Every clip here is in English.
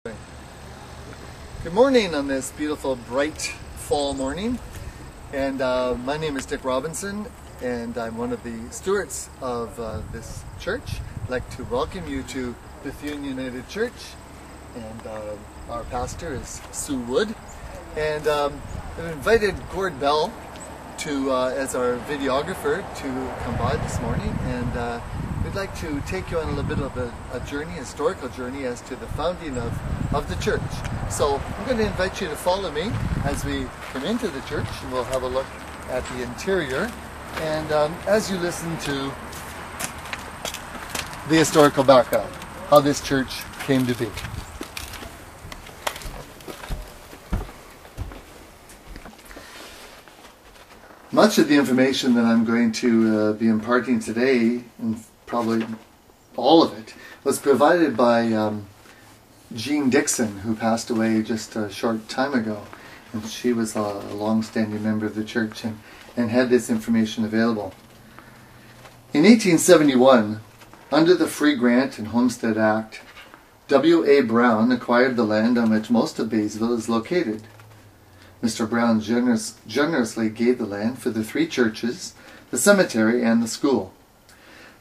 Good morning on this beautiful bright fall morning, and my name is Dick Robinson and I'm one of the stewards of this church. I'd like to welcome you to Bethune United Church, and our pastor is Sue Wood, and I've invited Gord Bell to as our videographer to come by this morning, and we'd like to take you on a little bit of a journey, a historical journey as to the founding of the church. So I'm going to invite you to follow me as we come into the church, and we'll have a look at the interior, and as you listen to the historical background, how this church came to be. Much of the information that I'm going to be imparting today, and probably all of it, was provided by Jean Dixon, who passed away just a short time ago. And she was a long-standing member of the church and had this information available. In 1871, under the Free Grant and Homestead Act, W.A. Brown acquired the land on which most of Baysville is located. Mr. Brown generously gave the land for the 3 churches, the cemetery, and the school.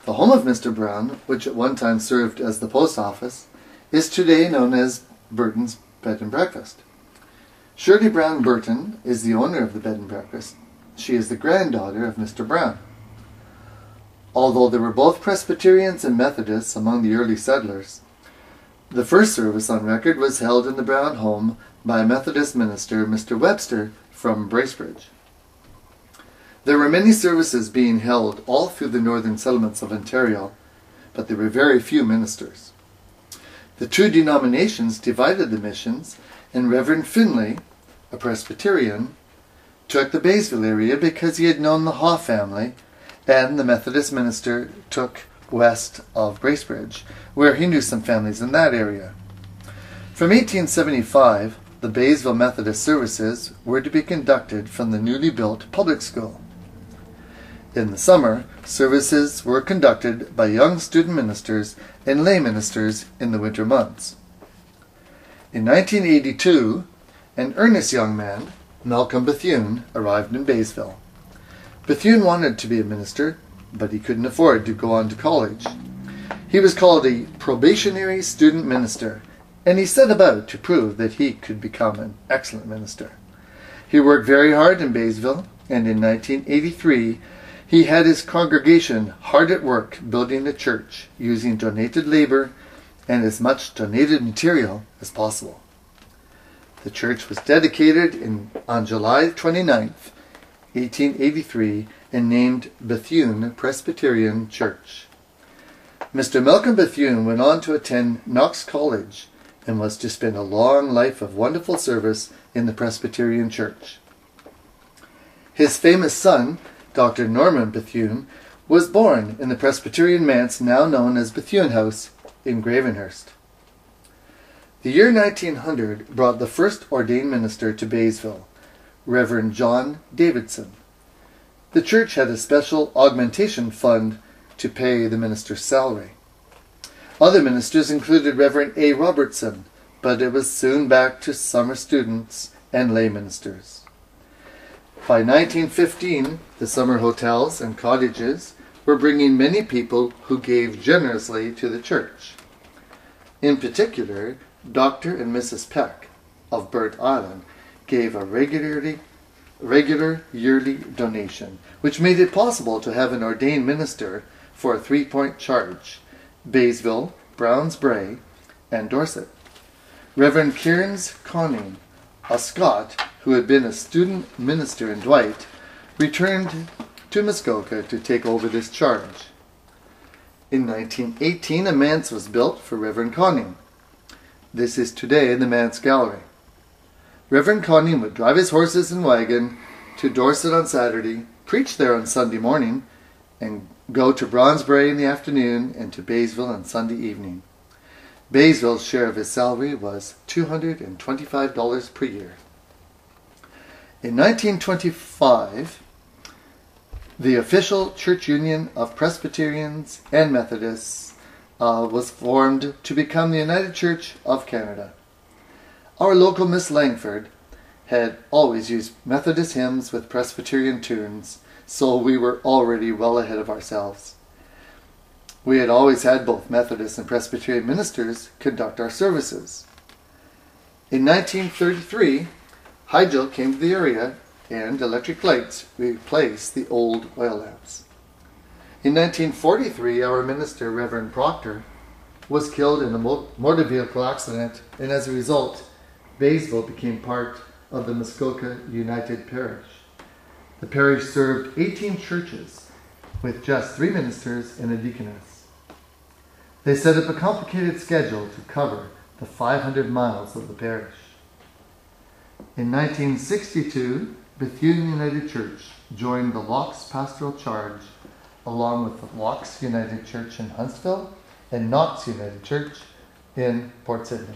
The home of Mr. Brown, which at one time served as the post office, is today known as Burton's Bed and Breakfast. Shirley Brown Burton is the owner of the bed and breakfast. She is the granddaughter of Mr. Brown. Although there were both Presbyterians and Methodists among the early settlers, the first service on record was held in the Brown home by a Methodist minister, Mr. Webster, from Bracebridge. There were many services being held all through the northern settlements of Ontario, but there were very few ministers. The 2 denominations divided the missions, and Reverend Finley, a Presbyterian, took the Baysville area because he had known the Haw family, and the Methodist minister took west of Bracebridge, where he knew some families in that area. From 1875, the Baysville Methodist services were to be conducted from the newly built public school. In the summer, services were conducted by young student ministers and lay ministers in the winter months. In 1982, an earnest young man, Malcolm Bethune, arrived in Baysville. Bethune wanted to be a minister, but he couldn't afford to go on to college. He was called a probationary student minister, and he set about to prove that he could become an excellent minister. He worked very hard in Baysville, and in 1983 he had his congregation hard at work building the church using donated labor and as much donated material as possible. The church was dedicated on July 29th, 1883, and named Bethune Presbyterian Church. Mr. Malcolm Bethune went on to attend Knox College and was to spend a long life of wonderful service in the Presbyterian Church. His famous son, Dr. Norman Bethune, was born in the Presbyterian manse now known as Bethune House in Gravenhurst. The year 1900 brought the first ordained minister to Baysville, Reverend John Davidson. The church had a special augmentation fund to pay the minister's salary. Other ministers included Reverend A. Robertson, but it was soon back to summer students and lay ministers. By 1915, the summer hotels and cottages were bringing many people who gave generously to the church. In particular, Dr. and Mrs. Peck of Burt Island gave a regular yearly donation, which made it possible to have an ordained minister for a 3-point charge: Baysville, Browns Brae, and Dorset. Reverend Cairns Conning, a Scot who had been a student minister in Dwight, returned to Muskoka to take over this charge. In 1918, a manse was built for Reverend Conning. This is today the manse gallery. Reverend Conning would drive his horses and wagon to Dorset on Saturday, preach there on Sunday morning, and go to Browns Brae in the afternoon and to Baysville on Sunday evening. Baysville's share of his salary was $225 per year. In 1925, the official church union of Presbyterians and Methodists was formed to become the United Church of Canada. Our local Miss Langford had always used Methodist hymns with Presbyterian tunes, so we were already well ahead of ourselves. We had always had both Methodist and Presbyterian ministers conduct our services. In 1933, hydro came to the area and electric lights replaced the old oil lamps. In 1943, our minister, Reverend Proctor, was killed in a motor vehicle accident, and as a result, Baysville became part of the Muskoka United Parish. The parish served 18 churches with just 3 ministers and a deaconess. They set up a complicated schedule to cover the 500 miles of the parish. In 1962, Bethune United Church joined the Locks Pastoral Charge along with the Locks United Church in Huntsville and Knox United Church in Port Sidney.